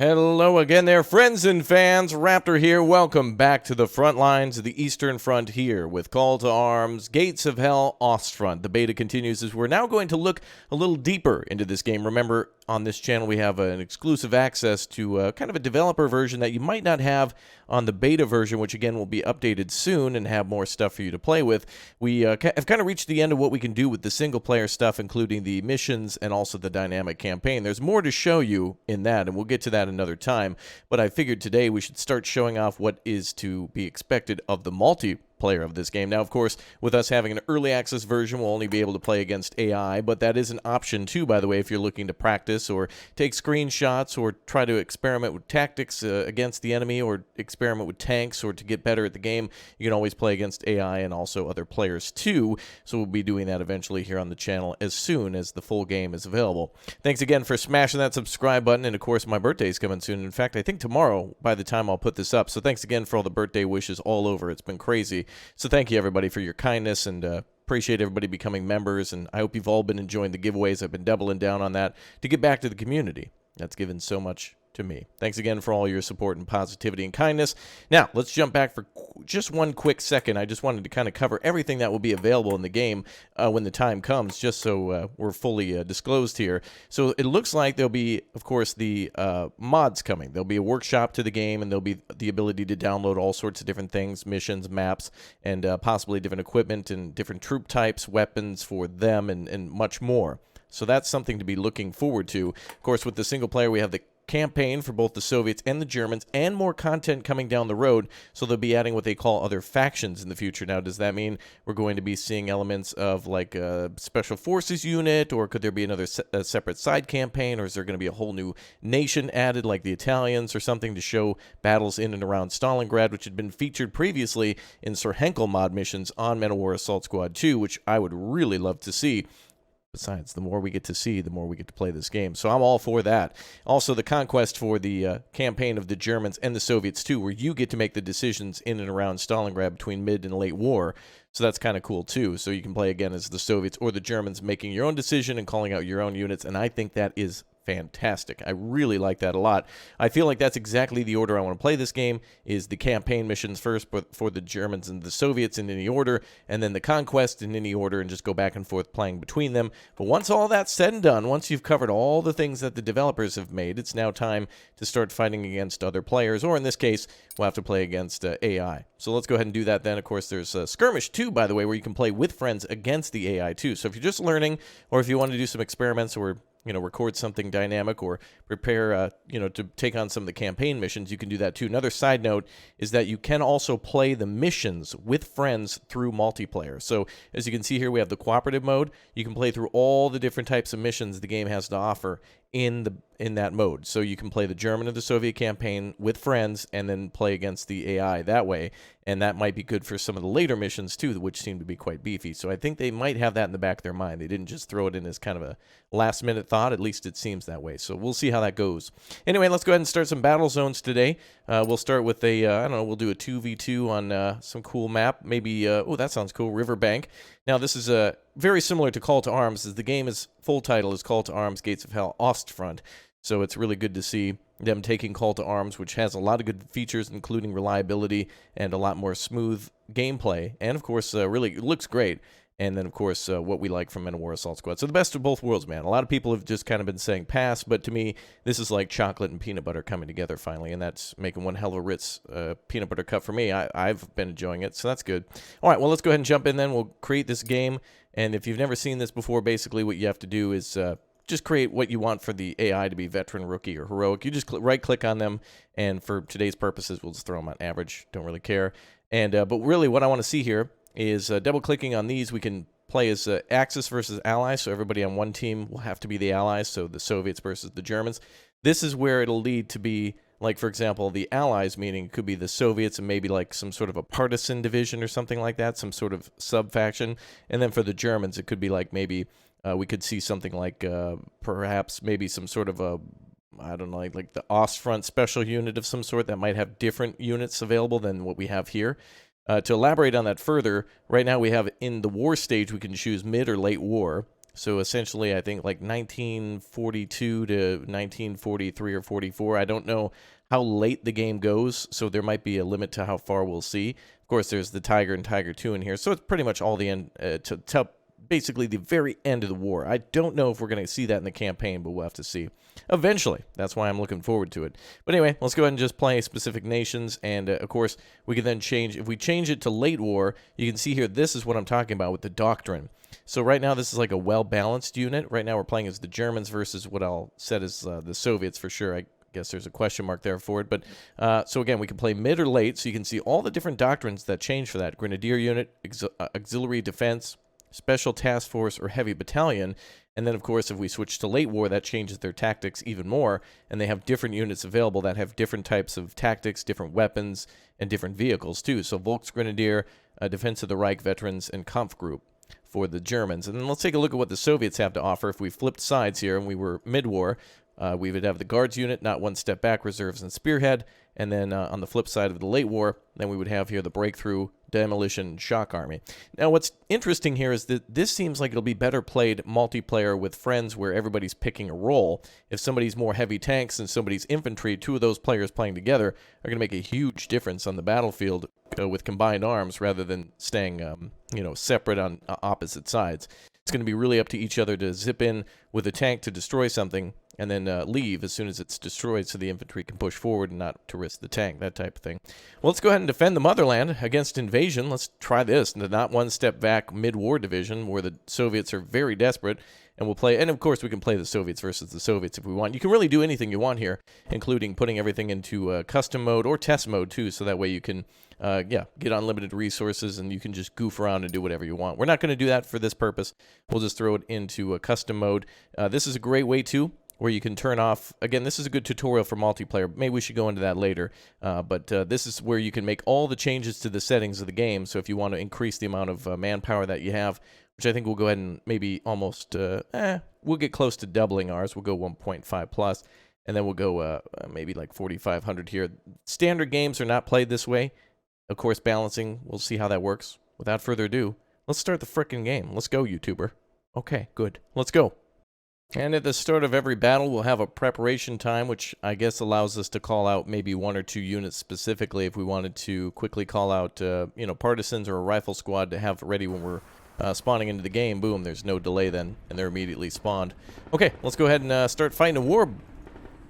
Hello again there, friends and fans. Raptor here. Welcome back to the front lines of the Eastern Frontier with Call to Arms, Gates of Hell, Ostfront. The beta continues as we're now going to look a little deeper into this game. Remember, on this channel we have an exclusive access to kind of a developer version that you might not have on the beta version, which again will be updated soon and have more stuff for you to play with. We have kind of reached the end of what we can do with the single-player stuff, including the missions and also the dynamic campaign. There's more to show you in that, and we'll get to that another time, but I figured today we should start showing off what is to be expected of the multiplayer of this game. Now, of course, with us having an early access version, we'll only be able to play against AI, but that is an option too, by the way, if you're looking to practice or take screenshots or try to experiment with tactics against the enemy or experiment with tanks or to get better at the game. You can always play against AI and also other players too, so we'll be doing that eventually here on the channel as soon as the full game is available. Thanks again for smashing that subscribe button, and of course my birthday is coming soon. In fact, I think tomorrow by the time I'll put this up, so thanks again for all the birthday wishes all over. It's been crazy. So thank you everybody for your kindness, and appreciate everybody becoming members, and I hope you've all been enjoying the giveaways. I've been doubling down on that to get back to the community. That's given so much to me. Thanks again for all your support and positivity and kindness. Now, let's jump back for just one quick second. I just wanted to kind of cover everything that will be available in the game when the time comes, just so we're fully disclosed here. So it looks like there'll be, of course, the mods coming. There'll be a workshop to the game, and there'll be the ability to download all sorts of different things, missions, maps, and possibly different equipment and different troop types, weapons for them, and much more. So that's something to be looking forward to. Of course, with the single player, we have the campaign for both the Soviets and the Germans, and more content coming down the road, so they'll be adding what they call other factions in the future. Now, does that mean we're going to be seeing elements of like a special forces unit, or could there be another separate side campaign, or is there going to be a whole new nation added like the Italians or something to show battles in and around Stalingrad, which had been featured previously in Sir Henkel mod missions on Men of War Assault Squad 2, which I would really love to see. Besides, the more we get to see, the more we get to play this game. So I'm all for that. Also, the conquest for the campaign of the Germans and the Soviets, too, where you get to make the decisions in and around Stalingrad between mid and late war. So that's kind of cool, too. So you can play, again, as the Soviets or the Germans, making your own decision and calling out your own units. And I think that is fantastic. I really like that a lot. I feel like that's exactly the order I want to play this game, is the campaign missions first for the Germans and the Soviets in any order, and then the conquest in any order, and just go back and forth playing between them. But once all that's said and done, once you've covered all the things that the developers have made, it's now time to start fighting against other players, or in this case, we'll have to play against AI. So let's go ahead and do that then. Of course, there's Skirmish too, by the way, where you can play with friends against the AI too. So if you're just learning, or if you want to do some experiments, or record something dynamic, or prepare, to take on some of the campaign missions, you can do that too. Another side note is that you can also play the missions with friends through multiplayer. So as you can see here, we have the cooperative mode. You can play through all the different types of missions the game has to offer in that mode. So you can play the German or the Soviet campaign with friends and then play against the AI that way. And that might be good for some of the later missions too, which seem to be quite beefy. So I think they might have that in the back of their mind. They didn't just throw it in as kind of a last minute thought. At least it seems that way. So we'll see how that goes. Anyway, let's go ahead and start some battle zones today. We'll start with a, I don't know, we'll do a 2v2 on some cool map. Maybe, oh, that sounds cool, Riverbank. Now, this is very similar to Call to Arms, as the game's full title is Call to Arms, Gates of Hell, Ostfront. So it's really good to see them taking Call to Arms, which has a lot of good features, including reliability and a lot more smooth gameplay. And, of course, really it looks great. And then, of course, what we like from Men of War Assault Squad. So the best of both worlds, man. A lot of people have just kind of been saying pass, but to me, this is like chocolate and peanut butter coming together finally, and that's making one hell of a Ritz peanut butter cup for me. I've been enjoying it, so that's good. All right, well, let's go ahead and jump in then. We'll create this game, and if you've never seen this before, basically what you have to do is just create what you want for the AI to be veteran, rookie, or heroic. You just right-click on them, and for today's purposes, we'll just throw them on average. Don't really care. And but really, what I want to see here is double-clicking on these. We can play as Axis versus Allies, so everybody on one team will have to be the Allies, so the Soviets versus the Germans. This is where it'll lead to be, like, for example, the Allies, meaning it could be the Soviets and maybe like some sort of a partisan division or something like that, some sort of sub-faction. And then for the Germans, it could be like maybe we could see something like perhaps maybe some sort of a, I don't know, like the Ostfront special unit of some sort that might have different units available than what we have here. To elaborate on that further, right now we have in the war stage, we can choose mid or late war. So essentially, I think like 1942 to 1943 or 44. I don't know how late the game goes, so there might be a limit to how far we'll see. Of course, there's the Tiger and Tiger 2 in here, so it's pretty much all the end to basically the very end of the war. I don't know if we're going to see that in the campaign, but we'll have to see. Eventually. That's why I'm looking forward to it. But anyway, let's go ahead and just play specific nations, and of course, we can then change. If we change it to late war, you can see here, this is what I'm talking about with the doctrine. So right now, this is like a well-balanced unit. Right now, we're playing as the Germans versus what I'll set as the Soviets for sure. I guess there's a question mark there for it. But so again, we can play mid or late, so you can see all the different doctrines that change for that. Grenadier unit, auxiliary defense, special task force, or heavy battalion. And then, of course, if we switch to late war, that changes their tactics even more. And they have different units available that have different types of tactics, different weapons, and different vehicles, too. So Volksgrenadier, Defense of the Reich Veterans, and Kampfgruppe for the Germans. And then let's take a look at what the Soviets have to offer. If we flipped sides here and we were mid-war, we would have the Guards unit, not one step back, reserves, and spearhead. And then on the flip side of the late war, then we would have here the breakthrough, demolition, shock army. Now, what's interesting here is that this seems like it'll be better played multiplayer with friends where everybody's picking a role. If somebody's more heavy tanks and somebody's infantry, two of those players playing together are going to make a huge difference on the battlefield with combined arms rather than staying, separate on opposite sides. It's going to be really up to each other to zip in with a tank to destroy something and then leave as soon as it's destroyed so the infantry can push forward and not to risk the tank, that type of thing. Well, let's go ahead and defend the motherland against invasion. Let's try this. The not one step back mid-war division where the Soviets are very desperate. And we'll play, and of course we can play the Soviets versus the Soviets if we want. You can really do anything you want here, including putting everything into custom mode or test mode too, so that way you can, get unlimited resources and you can just goof around and do whatever you want. We're not going to do that for this purpose. We'll just throw it into a custom mode. This is a great way too, where you can turn off, again, this is a good tutorial for multiplayer. Maybe we should go into that later. But this is where you can make all the changes to the settings of the game. So if you want to increase the amount of manpower that you have, which I think we'll go ahead and maybe almost, we'll get close to doubling ours. We'll go 1.5 plus, and then we'll go maybe like 4,500 here. Standard games are not played this way. Of course, balancing, we'll see how that works. Without further ado, let's start the frickin' game. Let's go, YouTuber. Okay, good. Let's go. And at the start of every battle, we'll have a preparation time, which I guess allows us to call out maybe one or two units specifically if we wanted to quickly call out, partisans or a rifle squad to have ready when we're spawning into the game. Boom, there's no delay then, and they're immediately spawned. Okay, let's go ahead and start fighting a war.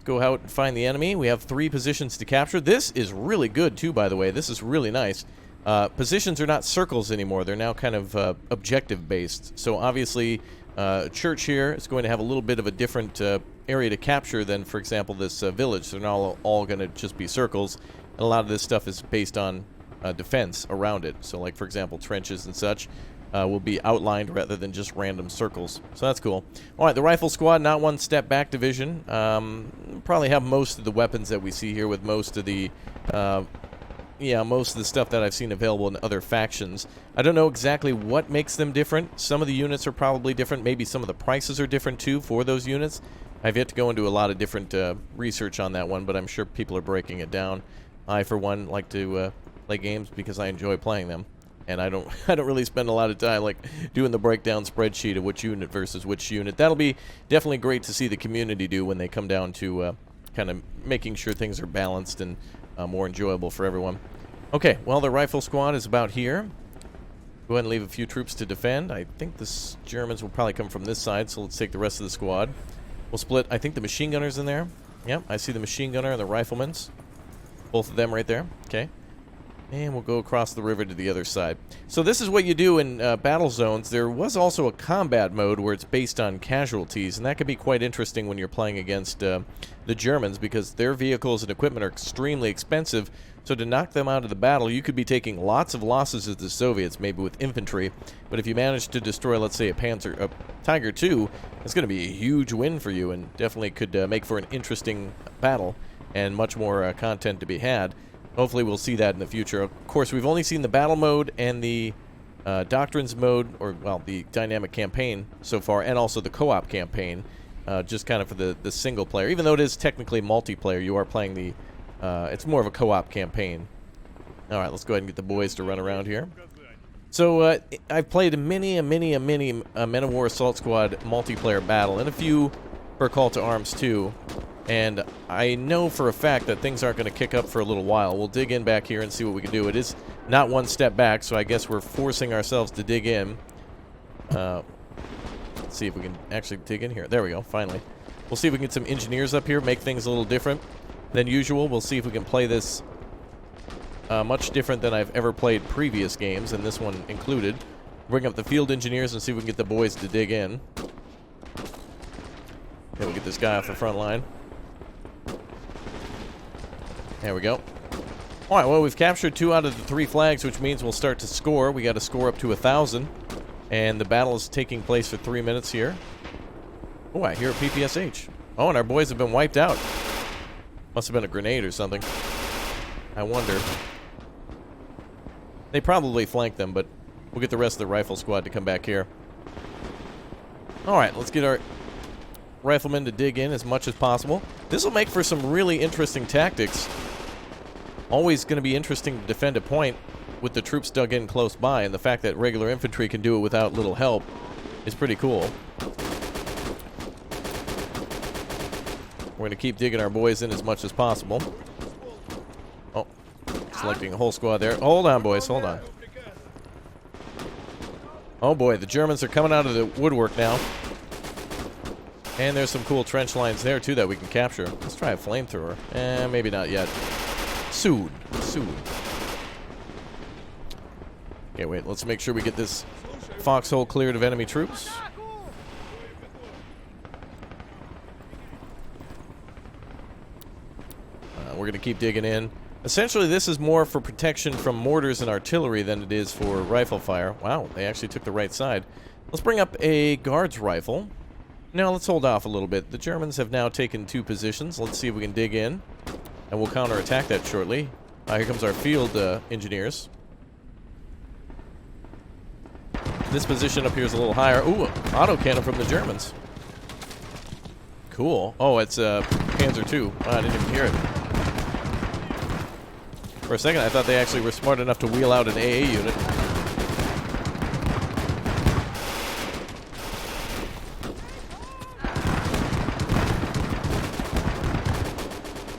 Go out and find the enemy. We have 3 positions to capture. This is really good, too, by the way. This is really nice. Positions are not circles anymore. They're now kind of objective-based. So, obviously, church here is going to have a little bit of a different area to capture than, for example, this village. They're not all going to just be circles. And a lot of this stuff is based on defense around it. So, like, for example, trenches and such. Will be outlined rather than just random circles. So that's cool. All right, the rifle squad, not one step back division. Probably have most of the weapons that we see here with most of the, most of the stuff that I've seen available in other factions. I don't know exactly what makes them different. Some of the units are probably different. Maybe some of the prices are different too for those units. I've yet to go into a lot of different research on that one, but I'm sure people are breaking it down. I, for one, like to play games because I enjoy playing them. And I don't really spend a lot of time like doing the breakdown spreadsheet of which unit versus which unit. That'll be definitely great to see the community do when they come down to kind of making sure things are balanced and more enjoyable for everyone. Okay, well, the rifle squad is about here. Go ahead and leave a few troops to defend. I think the Germans will probably come from this side, so let's take the rest of the squad. We'll split. I think the machine gunner's in there. Yep, I see the machine gunner and the riflemen's. Both of them right there. Okay. And we'll go across the river to the other side. So this is what you do in battle zones. There was also a combat mode where it's based on casualties, and that can be quite interesting when you're playing against the Germans because their vehicles and equipment are extremely expensive. So to knock them out of the battle, you could be taking lots of losses as the Soviets, maybe with infantry. But if you manage to destroy, let's say, a Tiger 2, it's going to be a huge win for you and definitely could make for an interesting battle and much more content to be had. Hopefully we'll see that in the future. Of course, we've only seen the battle mode and the doctrines mode, or, well, the dynamic campaign so far, and also the co-op campaign, just kind of for the single player. Even though it is technically multiplayer, you are playing the, it's more of a co-op campaign. All right, let's go ahead and get the boys to run around here. So I've played a Men of War Assault Squad multiplayer battle, and a few for Call to Arms too. And I know for a fact that things aren't going to kick up for a little while. We'll dig in back here and see what we can do. It is not one step back, so I guess we're forcing ourselves to dig in. Let's see if we can actually dig in here. There we go, finally. We'll see if we can get some engineers up here, make things a little different than usual. We'll see if we can play this much different than I've ever played previous games, and this one included. Bring up the field engineers and see if we can get the boys to dig in. Okay, we'll get this guy off the front line. There we go. Alright, well, we've captured 2 out of the 3 flags, which means we'll start to score. We got to score up to 1,000. And the battle is taking place for 3 minutes here. Oh, I hear a PPSH. Oh, and our boys have been wiped out. Must have been a grenade or something. I wonder. They probably flanked them, but we'll get the rest of the rifle squad to come back here. Alright, let's get our riflemen to dig in as much as possible. This will make for some really interesting tactics. Always going to be interesting to defend a point with the troops dug in close by, and the fact that regular infantry can do it without little help is pretty cool. We're going to keep digging our boys in as much as possible. Oh, selecting a whole squad there. Hold on, boys, hold on. Oh boy, the Germans are coming out of the woodwork now. And there's some cool trench lines there, too, that we can capture. Let's try a flamethrower. Maybe not yet. Soon. Soon. Okay, wait. Let's make sure we get this foxhole cleared of enemy troops. We're going to keep digging in. Essentially, this is more for protection from mortars and artillery than it is for rifle fire. Wow, they actually took the right side. Let's bring up a guards rifle. Now, let's hold off a little bit. The Germans have now taken 2 positions. Let's see if we can dig in. And we'll counterattack that shortly. Here comes our field engineers. This position up here is a little higher. Ooh, autocannon from the Germans. Cool. Oh, it's Panzer II. Oh, I didn't even hear it. For a second, I thought they actually were smart enough to wheel out an AA unit.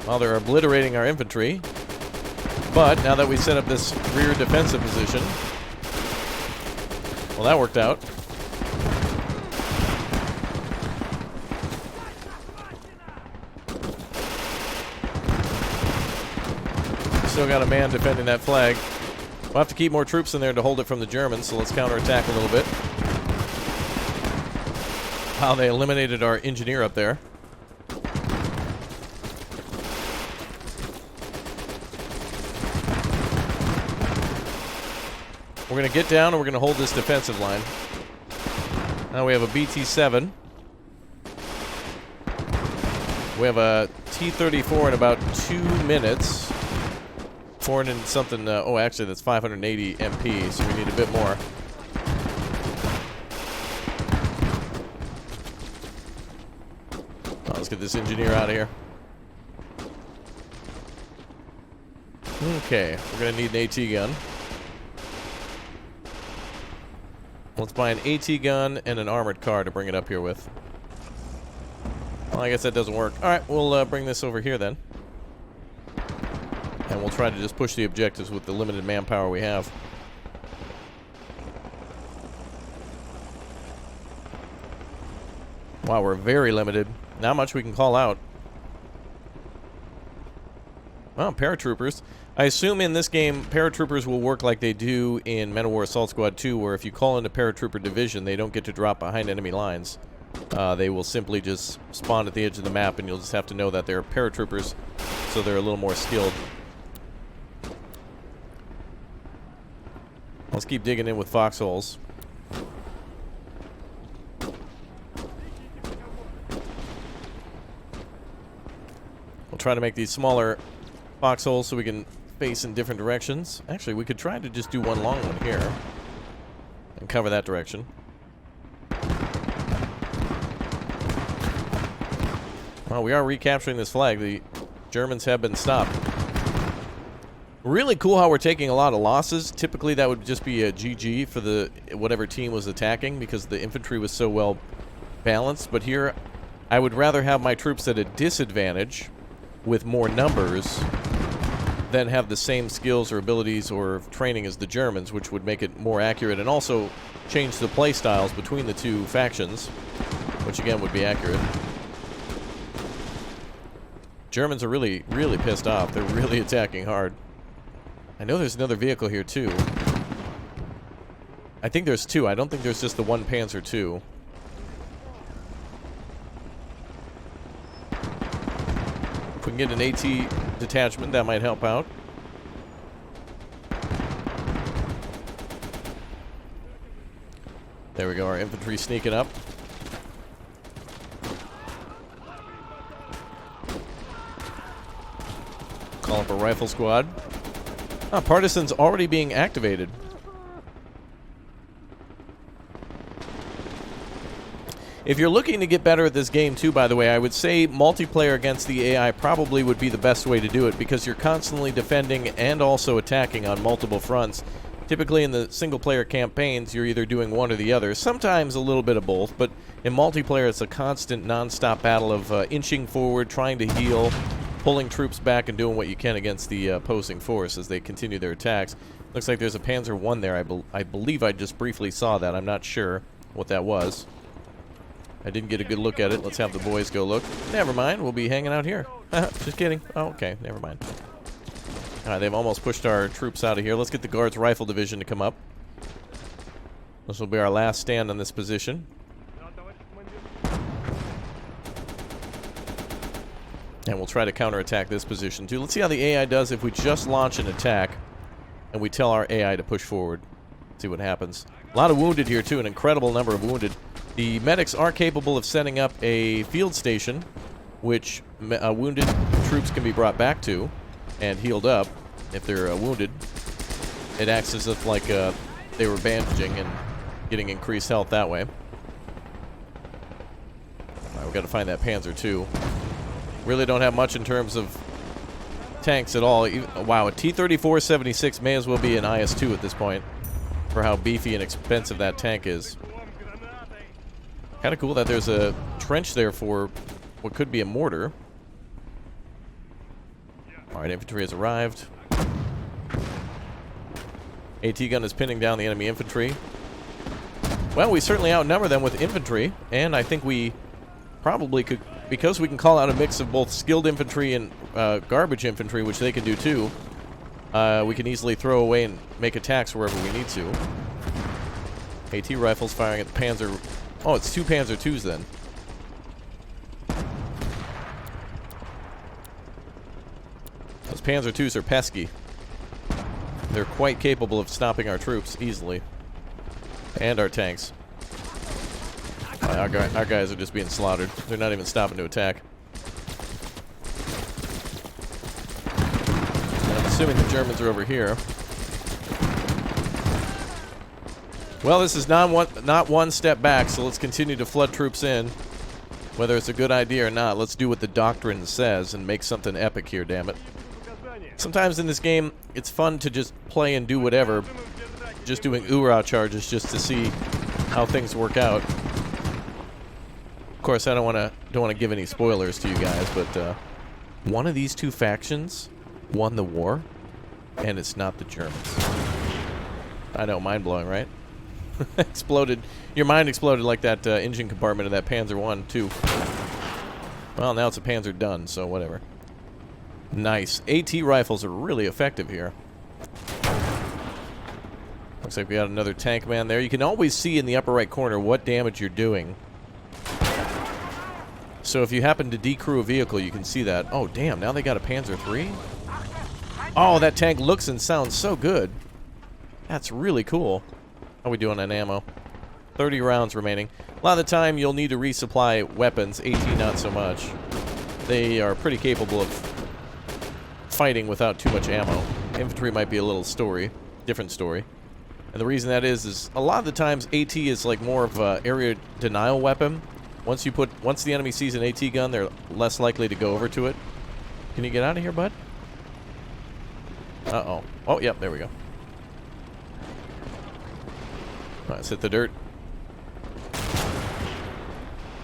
Well, they're obliterating our infantry. But now that we set up this rear defensive position, well, that worked out. Still got a man defending that flag. We'll have to keep more troops in there to hold it from the Germans, so let's counterattack a little bit. Wow, they eliminated our engineer up there. We're going to get down and we're going to hold this defensive line. Now we have a BT-7. We have a T-34 in about 2 minutes. 400 and something, oh actually that's 580 MP, so we need a bit more. Oh, let's get this engineer out of here. Okay, we're going to need an AT gun. Let's buy an AT gun and an armored car to bring it up here with. Well, I guess that doesn't work. Alright, we'll bring this over here then. And we'll try to just push the objectives with the limited manpower we have. Wow, we're very limited. Not much we can call out. Well, paratroopers. I assume in this game, paratroopers will work like they do in Men of War Assault Squad 2, where if you call in a paratrooper division, they don't get to drop behind enemy lines. They will simply just spawn at the edge of the map, and you'll just have to know that they're paratroopers, so they're a little more skilled. Let's keep digging in with foxholes. We'll try to make these smaller foxholes so we can face in different directions. Actually, we could try to just do one long one here and cover that direction. Well, we are recapturing this flag. The Germans have been stopped. Really cool how we're taking a lot of losses. Typically that would just be a GG for the whatever team was attacking because the infantry was so well balanced. But here, I would rather have my troops at a disadvantage with more numbers than have the same skills or abilities or training as the Germans, which would make it more accurate and also change the play styles between the two factions, which again would be accurate. Germans are really, really pissed off. They're really attacking hard. I know there's another vehicle here, too. I think there's two. I don't think there's just the one Panzer II. If we can get an AT detachment, that might help out. There we go, our infantry sneaking up. Call up a rifle squad. Ah, Partisan's already being activated. If you're looking to get better at this game too, by the way, I would say multiplayer against the AI probably would be the best way to do it because you're constantly defending and also attacking on multiple fronts. Typically in the single-player campaigns, you're either doing one or the other. Sometimes a little bit of both, but in multiplayer, it's a constant, non-stop battle of inching forward, trying to heal, pulling troops back and doing what you can against the opposing force as they continue their attacks. Looks like there's a Panzer I there. I believe I just briefly saw that. I'm not sure what that was. I didn't get a good look at it. Let's have the boys go look. Never mind. We'll be hanging out here. Just kidding. Oh, okay. Never mind. All right, they've almost pushed our troops out of here. Let's get the Guards Rifle Division to come up. This will be our last stand on this position. And we'll try to counterattack this position too. Let's see how the AI does if we just launch an attack and we tell our AI to push forward. See what happens. A lot of wounded here too, an incredible number of wounded. The medics are capable of setting up a field station which wounded troops can be brought back to and healed up if they're wounded. It acts as if like they were bandaging and getting increased health that way. Alright, we've got to find that Panzer II. Really don't have much in terms of tanks at all. Wow, a T-34-76 may as well be an IS-2 at this point for how beefy and expensive that tank is. Kind of cool that there's a trench there for what could be a mortar. Alright, infantry has arrived. AT gun is pinning down the enemy infantry. Well, we certainly outnumber them with infantry, and I think we probably could, because we can call out a mix of both skilled infantry and garbage infantry, which they can do too, we can easily throw away and make attacks wherever we need to. AT rifles firing at the Panzer. Oh, it's two Panzer IIs then. Those Panzer IIs are pesky. They're quite capable of stopping our troops easily. And our tanks. Our guys are just being slaughtered. They're not even stopping to attack. And I'm assuming the Germans are over here. Well, this is not one step back, so let's continue to flood troops in. Whether it's a good idea or not, let's do what the doctrine says and make something epic here, damn it. Sometimes in this game, it's fun to just play and do whatever. Just doing oorah charges just to see how things work out. Of course, I don't want to give any spoilers to you guys, but one of these two factions won the war, and it's not the Germans. I know, mind-blowing, right? Exploded. Your mind exploded like that engine compartment of that Panzer I, too. Well, now it's a Panzer done, so whatever. Nice. AT rifles are really effective here. Looks like we got another tank man there. You can always see in the upper right corner what damage you're doing. So if you happen to decrew a vehicle, you can see that. Oh, damn, now they got a Panzer III? Oh, that tank looks and sounds so good. That's really cool. How are we doing on ammo? 30 rounds remaining. A lot of the time, you'll need to resupply weapons. AT, not so much. They are pretty capable of fighting without too much ammo. Infantry might be a little different story. And the reason that is a lot of the times AT is like more of a area denial weapon. Once the enemy sees an AT gun, they're less likely to go over to it. Can you get out of here, bud? Uh-oh. Oh, yep, there we go. All right, let's hit the dirt.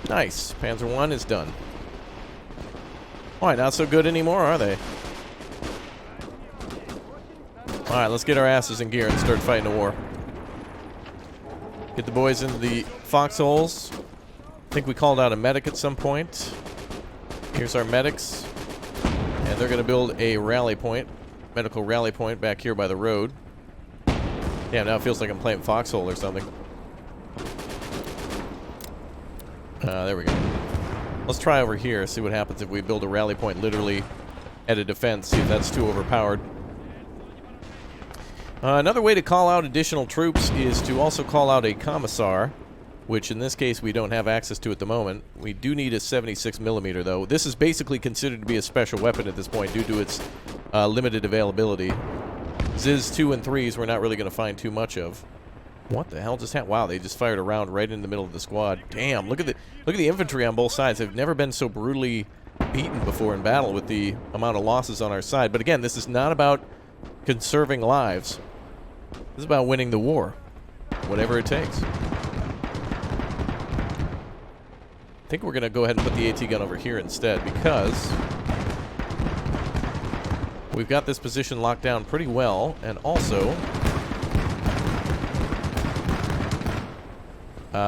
Nice. Panzer 1 is done. Alright, not so good anymore, are they? Alright, let's get our asses in gear and start fighting a war. Get the boys into the foxholes. I think we called out a medic at some point. Here's our medics. And they're going to build a rally point. Medical rally point back here by the road. Yeah, now it feels like I'm playing foxhole or something. There we go. Let's try over here, see what happens if we build a rally point literally at a defense, see if that's too overpowered. Another way to call out additional troops is to also call out a commissar, which in this case we don't have access to at the moment. We do need a 76mm though. This is basically considered to be a special weapon at this point due to its limited availability. Ziz 2 and 3s we're not really going to find too much of. What the hell just happened? Wow, they just fired a round right in the middle of the squad. Damn, look at the infantry on both sides. They've never been so brutally beaten before in battle with the amount of losses on our side. But again, this is not about conserving lives. This is about winning the war. Whatever it takes. I think we're going to go ahead and put the AT gun over here instead because we've got this position locked down pretty well, and also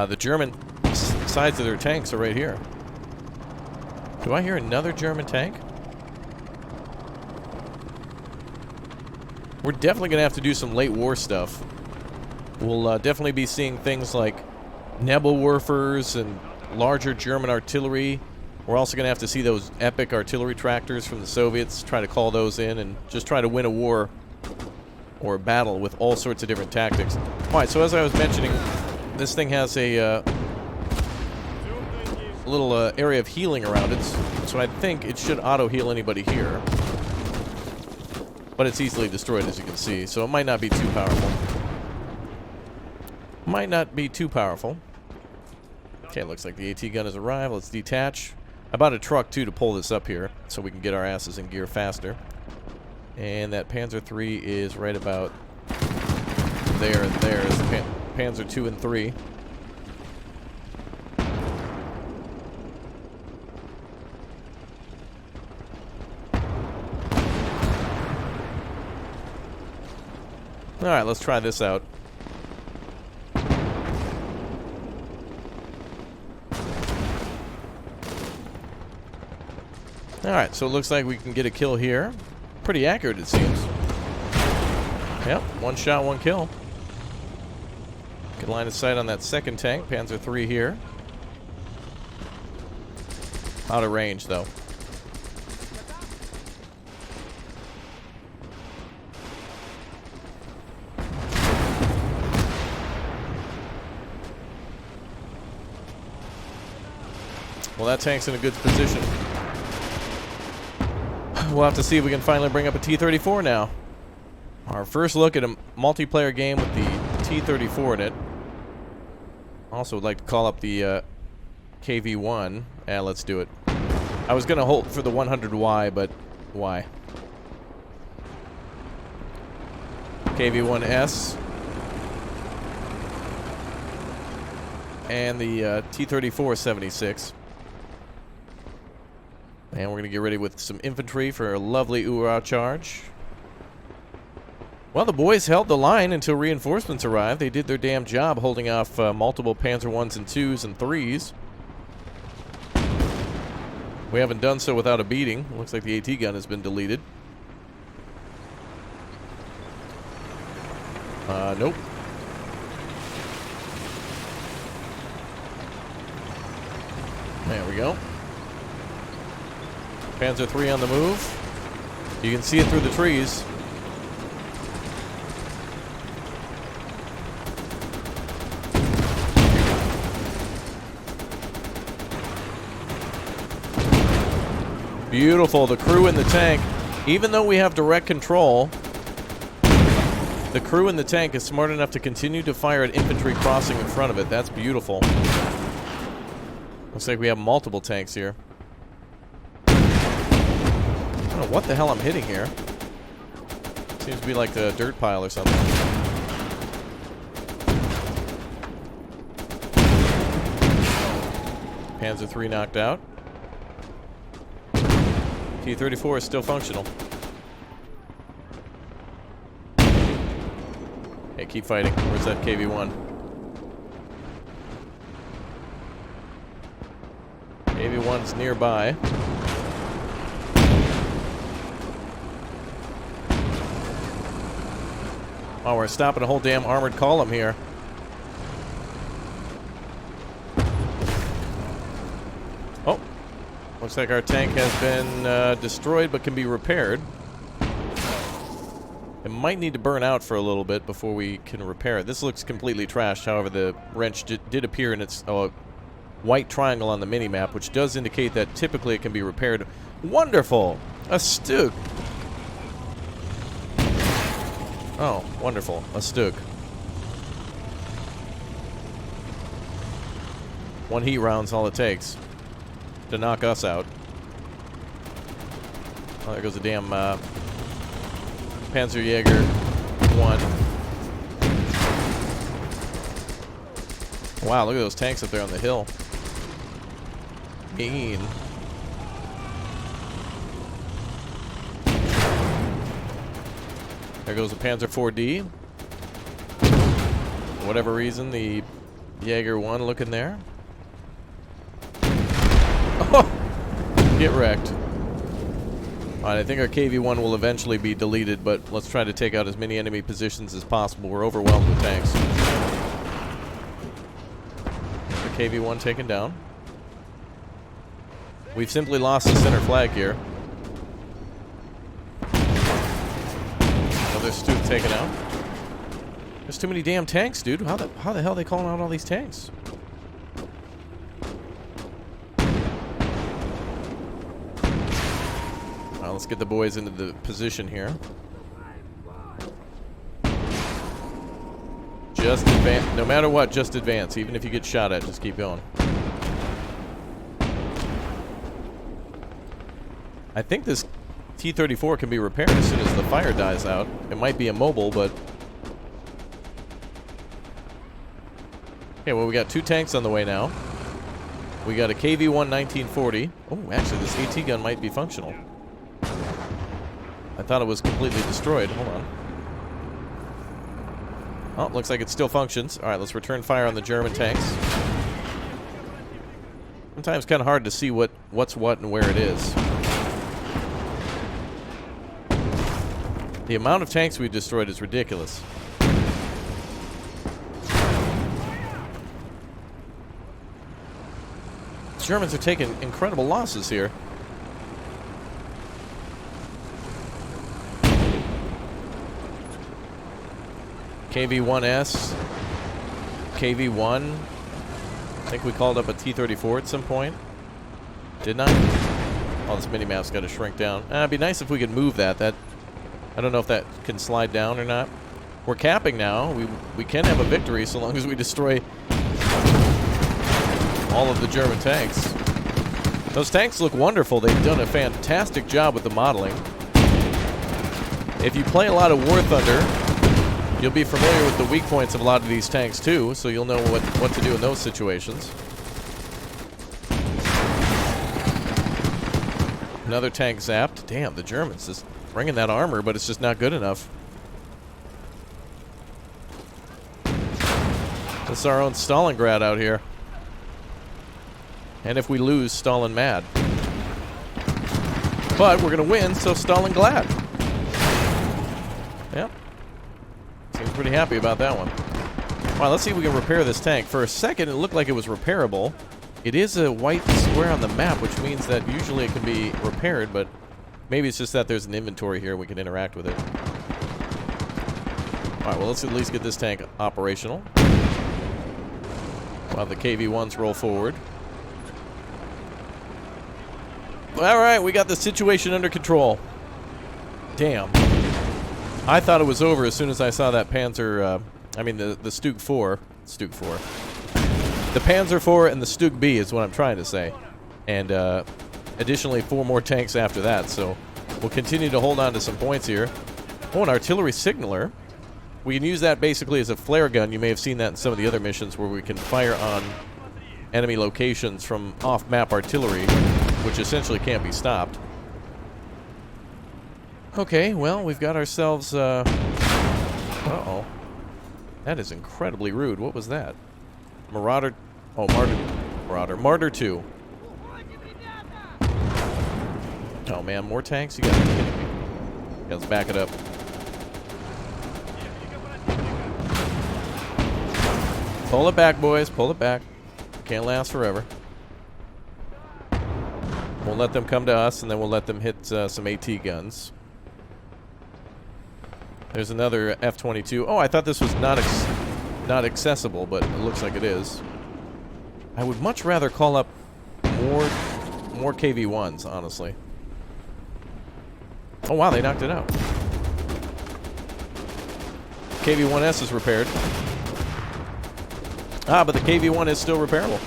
the German sides of their tanks are right here. Do I hear another German tank? We're definitely going to have to do some late war stuff. We'll definitely be seeing things like Nebelwerfers and larger German artillery. We're also going to have to see those epic artillery tractors from the Soviets, try to call those in and just try to win a war or a battle with all sorts of different tactics. Alright, so as I was mentioning, this thing has a little area of healing around it, so I think it should auto-heal anybody here. But it's easily destroyed, as you can see, so it might not be too powerful. Might not be too powerful. Okay, looks like the AT gun has arrived. Let's detach. I bought a truck, too, to pull this up here, so we can get our asses in gear faster. And that Panzer 3 is right about there and there is the Panzer 2 and 3. Alright, let's try this out. Alright, so it looks like we can get a kill here. Pretty accurate, it seems. Yep, one shot, one kill. Good line of sight on that second tank, Panzer 3 here. Out of range, though. Well, that tank's in a good position. We'll have to see if we can finally bring up a T-34 now. Our first look at a multiplayer game with the T-34 in it. Also would like to call up the KV-1. Yeah, let's do it. I was going to hold for the 100Y, but why? KV-1S. And the T-34-76. And we're going to get ready with some infantry for a lovely Ura charge. Well, the boys held the line until reinforcements arrived. They did their damn job holding off multiple Panzer 1s and 2s and 3s. We haven't done so without a beating. Looks like the AT gun has been deleted. Nope. There we go. Panzer 3 on the move. You can see it through the trees. Beautiful. The crew in the tank, even though we have direct control, the crew in the tank is smart enough to continue to fire at infantry crossing in front of it. That's beautiful. Looks like we have multiple tanks here. I don't know what the hell I'm hitting here. Seems to be like the dirt pile or something. Panzer III knocked out. T-34 is still functional. Hey, keep fighting. Where's that KV-1? KV-1's nearby. Oh, we're stopping a whole damn armored column here. Oh, looks like our tank has been destroyed but can be repaired. It might need to burn out for a little bit before we can repair it. This looks completely trashed. However, the wrench did appear in its white triangle on the mini-map, which does indicate that typically it can be repaired. Wonderful! A Stug! Oh, wonderful. A Stug. One heat round's all it takes to knock us out. Oh, there goes a damn Panzerjäger 1. Wow, look at those tanks up there on the hill. Mean. There goes the Panzer 4D. For whatever reason, the Jaeger 1 looking there. Oh! Get wrecked. Alright, I think our KV-1 will eventually be deleted, but let's try to take out as many enemy positions as possible. We're overwhelmed with tanks. The KV-1 taken down. We've simply lost the center flag here. Another Stug taken out. There's too many damn tanks, dude. How the hell are they calling out all these tanks? Alright, let's get the boys into the position here. Just advance. No matter what, just advance. Even if you get shot at, just keep going. I think this T-34 can be repaired as soon as the fire dies out. It might be immobile, but... Okay, well, we got 2 tanks on the way now. We got a KV-1 1940. Oh, actually, this AT gun might be functional. I thought it was completely destroyed. Hold on. Oh, looks like it still functions. Alright, let's return fire on the German tanks. Sometimes kind of hard to see what's what and where it is. The amount of tanks we've destroyed is ridiculous. The Germans are taking incredible losses here. KV-1S, KV-1. I think we called up a T-34 at some point. Didn't I? Oh, this mini-map's got to shrink down. It'd be nice if we could move that. I don't know if that can slide down or not. We're capping now. We can have a victory so long as we destroy all of the German tanks. Those tanks look wonderful. They've done a fantastic job with the modeling. If you play a lot of War Thunder, you'll be familiar with the weak points of a lot of these tanks too, so you'll know what to do in those situations. Another tank zapped. Damn, the Germans just bringing that armor, but it's just not good enough. This is our own Stalingrad out here. And if we lose, Stalin mad. But we're going to win, so Stalin glad. Yep. Seems pretty happy about that one. Alright, let's see if we can repair this tank. For a second, it looked like it was repairable. It is a white square on the map, which means that usually it can be repaired, but maybe it's just that there's an inventory here and we can interact with it. Alright, well, let's at least get this tank operational. While the KV-1s roll forward. Alright, we got the situation under control. Damn. I thought it was over as soon as I saw that Panzer, the Stug 4. Stug 4. The Panzer 4 and the Stug B is what I'm trying to say. And, additionally, 4 more tanks after that, so we'll continue to hold on to some points here. Oh, an artillery signaler. We can use that basically as a flare gun. You may have seen that in some of the other missions where we can fire on enemy locations from off-map artillery, which essentially can't be stopped. Okay, well, we've got ourselves, uh-oh. That is incredibly rude. What was that? Marauder... Oh, Marauder. Martyr 2. Oh, man, more tanks? You gotta be kidding me. Yeah, let's back it up. Pull it back, boys. Pull it back. Can't last forever. We'll let them come to us, and then we'll let them hit some AT guns. There's another F-22. Oh, I thought this was not accessible, but it looks like it is. I would much rather call up more KV-1s, honestly. Oh, wow, they knocked it out. KV-1S is repaired. Ah, but the KV-1 is still repairable.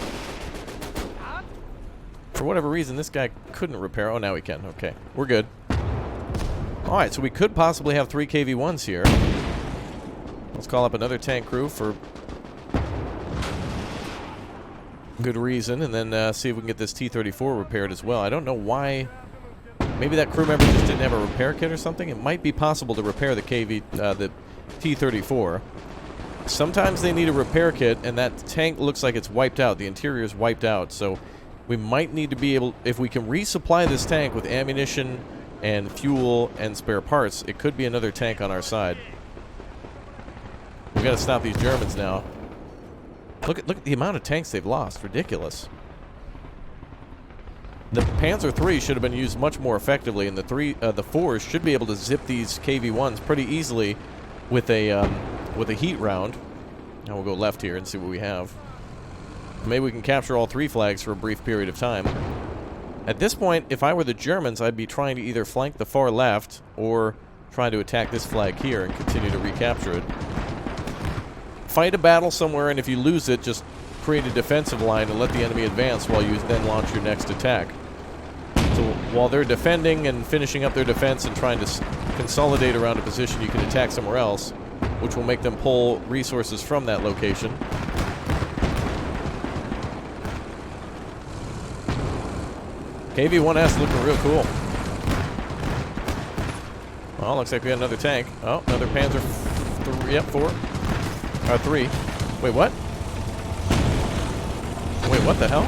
For whatever reason, this guy couldn't repair. Oh, now he can. Okay, we're good. Alright, so we could possibly have 3 KV-1s here. Let's call up another tank crew for good reason, and then see if we can get this T-34 repaired as well. I don't know why. Maybe that crew member just didn't have a repair kit or something. It might be possible to repair the the T-34. Sometimes they need a repair kit, and that tank looks like it's wiped out. The interior is wiped out, so we might need to be able, if we can resupply this tank with ammunition and fuel and spare parts, it could be another tank on our side. We gotta stop these Germans now. Look at the amount of tanks they've lost. Ridiculous. The Panzer III should have been used much more effectively, and the 4s should be able to zip these KV-1s pretty easily with a heat round. Now we'll go left here and see what we have. Maybe we can capture all 3 flags for a brief period of time. At this point, if I were the Germans, I'd be trying to either flank the far left or try to attack this flag here and continue to recapture it. Fight a battle somewhere, and if you lose it, just create a defensive line and let the enemy advance while you then launch your next attack. So while they're defending and finishing up their defense and trying to consolidate around a position, you can attack somewhere else, which will make them pull resources from that location. KV-1S looking real cool. Well, looks like we got another tank. Oh, another Panzer 4. Or 3. Wait, what? Wait, what the hell?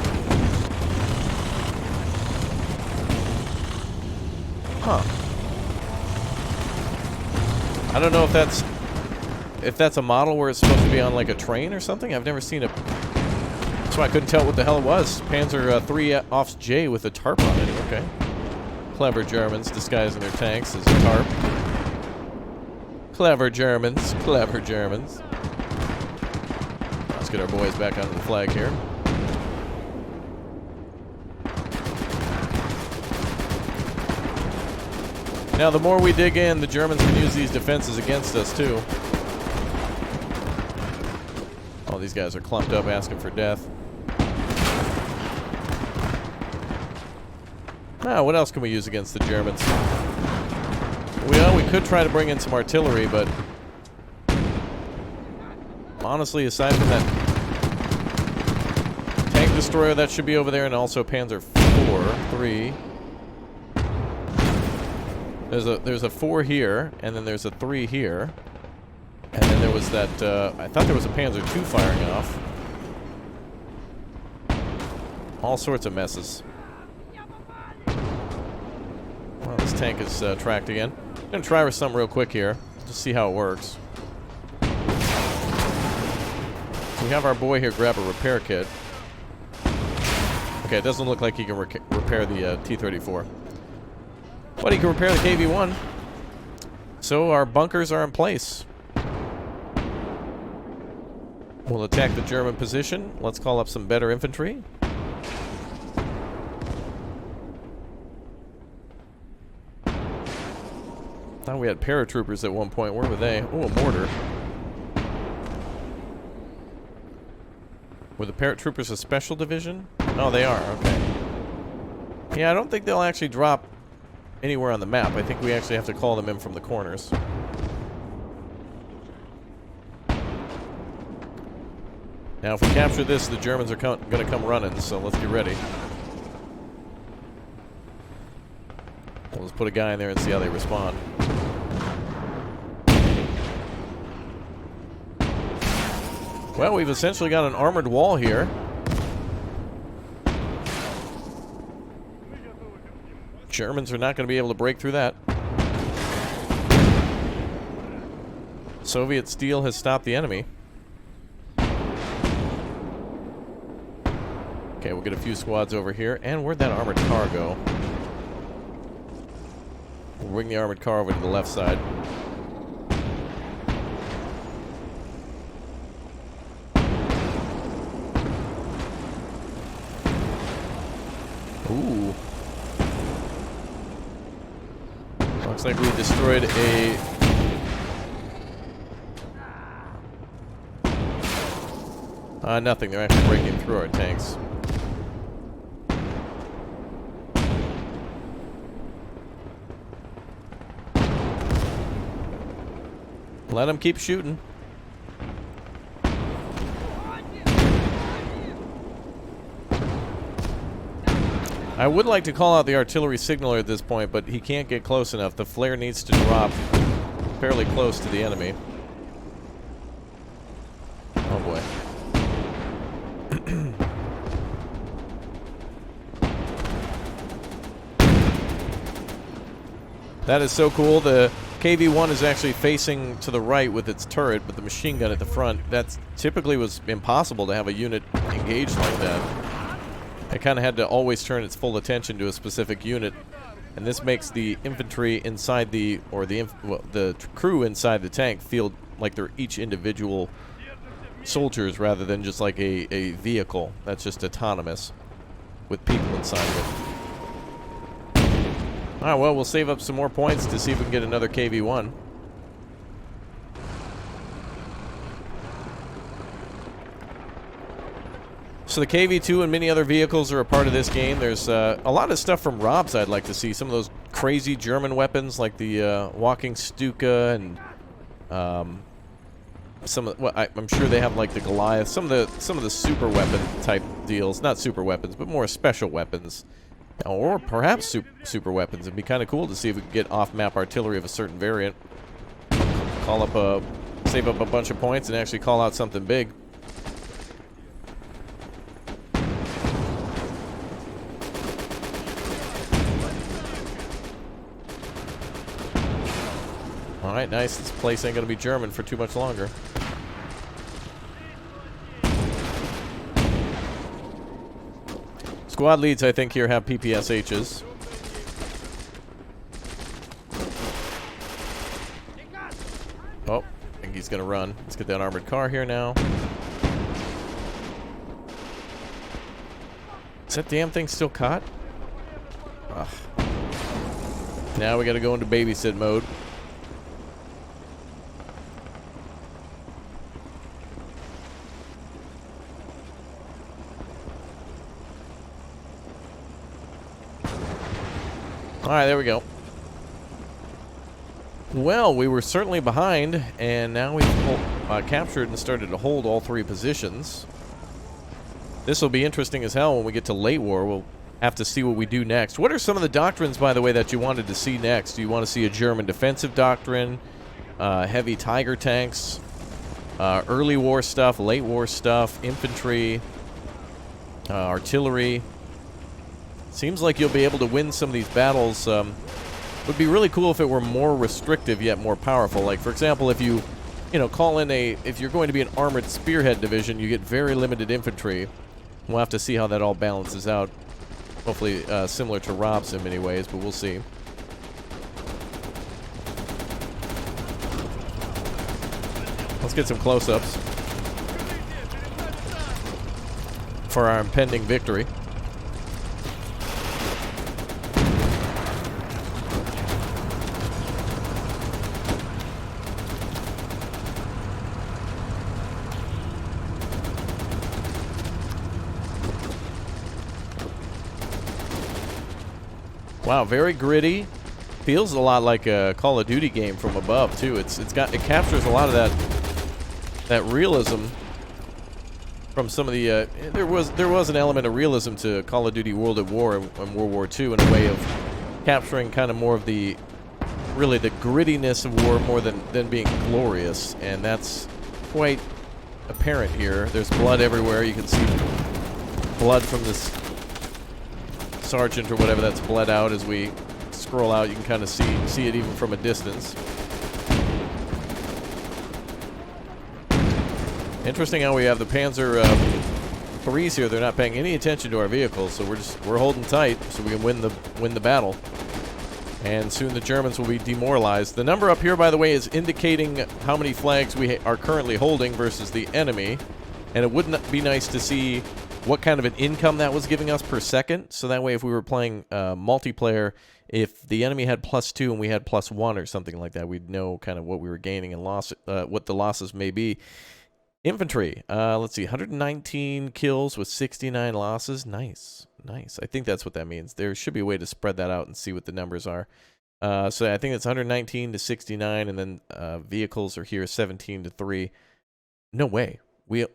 Huh. I don't know if that's a model where it's supposed to be on like a train or something. I've never seen a... That's why I couldn't tell what the hell it was. Panzer 3 Offs J with a tarp on it. Okay. Clever Germans disguising their tanks as a tarp. Clever Germans. Clever Germans. Let's get our boys back onto the flag here. Now, the more we dig in, the Germans can use these defenses against us, too. All these guys are clumped up asking for death. Now, what else can we use against the Germans? Well, we could try to bring in some artillery, but honestly, aside from that tank destroyer, that should be over there, and also Panzer 3. There's a 4 here, and then there's a 3 here. And then there was that, I thought there was a Panzer 2 firing off. All sorts of messes. Well, this tank is tracked again. I'm going to try with something real quick here, just see how it works. So we have our boy here grab a repair kit. Okay, it doesn't look like he can repair the T-34. But he can repair the KV-1. So our bunkers are in place. We'll attack the German position. Let's call up some better infantry. Thought we had paratroopers at one point. Where were they? Oh, a mortar. Were the paratroopers a special division? Oh, they are. Okay. Yeah, I don't think they'll actually drop anywhere on the map. I think we actually have to call them in from the corners. Now, if we capture this, the Germans are going to come running, so let's get ready. We'll just put a guy in there and see how they respond. Well, we've essentially got an armored wall here. Germans are not going to be able to break through that. Soviet steel has stopped the enemy. Okay, we'll get a few squads over here. And where'd that armored car go? We'll bring the armored car over to the left side. Ooh. Looks like we destroyed a... nothing. They're actually breaking through our tanks. Let them keep shooting. I would like to call out the artillery signaler at this point, but he can't get close enough. The flare needs to drop fairly close to the enemy. Oh boy. That is so cool. The KV-1 is actually facing to the right with its turret, but the machine gun at the front. That typically was impossible to have a unit engaged like that. It kind of had to always turn its full attention to a specific unit, and this makes the infantry inside the, or the crew inside the tank feel like they're each individual soldiers rather than just like a vehicle that's just autonomous with people inside of it. Alright, well, we'll save up some more points to see if we can get another KV-1. So the KV-2 and many other vehicles are a part of this game. There's a lot of stuff from Rob's I'd like to see. Some of those crazy German weapons like the walking Stuka and some of, well, I'm sure they have like the Goliath. Some of the super weapon type deals, not super weapons, but more special weapons. Or perhaps super weapons. It'd be kind of cool to see if we could get off-map artillery of a certain variant. Save up a bunch of points and actually call out something big. Alright, nice. This place ain't gonna be German for too much longer. Squad leads, I think, here have PPSHs. Oh, I think he's gonna run. Let's get that armored car here now. Is that damn thing still caught? Ugh. Now we gotta go into babysit mode. Alright, there we go. Well, we were certainly behind, and now we've captured and started to hold all three positions. This will be interesting as hell when we get to late war. We'll have to see what we do next. What are some of the doctrines, by the way, that you wanted to see next? Do you want to see a German defensive doctrine, heavy Tiger tanks, early war stuff, late war stuff, infantry, artillery? Seems like you'll be able to win some of these battles. Would be really cool if it were more restrictive yet more powerful. Like, for example, if you call in if you're going to be an armored spearhead division, you get very limited infantry. We'll have to see how that all balances out. Hopefully similar to Rob's in many ways, but we'll see. Let's get some close-ups for our impending victory. Wow, very gritty. Feels a lot like a Call of Duty game from above too. It captures a lot of that realism from some of the there was an element of realism to Call of Duty World at War and World War II in a way of capturing kind of more of the really the grittiness of war more than being glorious, and that's quite apparent here. There's blood everywhere. You can see blood from this sergeant or whatever that's bled out. As we scroll out, you can kind of see it even from a distance. Interesting how we have the Panzer IIIs here. They're not paying any attention to our vehicles, so we're holding tight so we can win the battle. And soon the Germans will be demoralized. The number up here, by the way, is indicating how many flags we are currently holding versus the enemy. And it wouldn't be nice to see what kind of an income that was giving us per second. So that way, if we were playing multiplayer, if the enemy had +2 and we had +1 or something like that, we'd know kind of what we were gaining and what the losses may be. Infantry, let's see, 119 kills with 69 losses. Nice, nice. I think that's what that means. There should be a way to spread that out and see what the numbers are. So I think it's 119 to 69, and then vehicles are here 17 to 3. No way.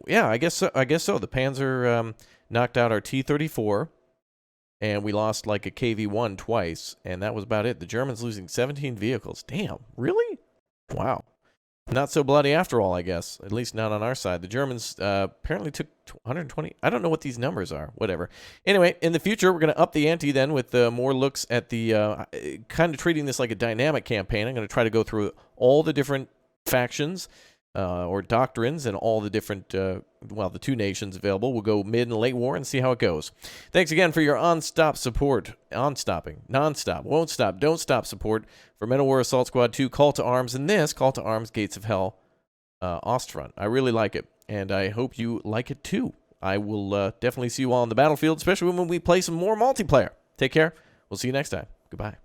Yeah, I guess so. The Panzer knocked out our T-34, and we lost like a KV-1 twice, and that was about it. The Germans losing 17 vehicles. Damn, really? Wow. Not so bloody after all, I guess. At least not on our side. The Germans apparently took 120. I don't know what these numbers are. Whatever. Anyway, in the future, we're going to up the ante then with more looks at the kind of treating this like a dynamic campaign. I'm going to try to go through all the different factions or doctrines and all the different, well, the 2 nations available. We'll go mid and late war and see how it goes. Thanks again for your on-stop support. On-stopping. Non-stop. Won't stop. Don't stop support for Metal War Assault Squad 2, Call to Arms, and this, Call to Arms, Gates of Hell, Ostfront. I really like it, and I hope you like it too. I will definitely see you all on the battlefield, especially when we play some more multiplayer. Take care. We'll see you next time. Goodbye.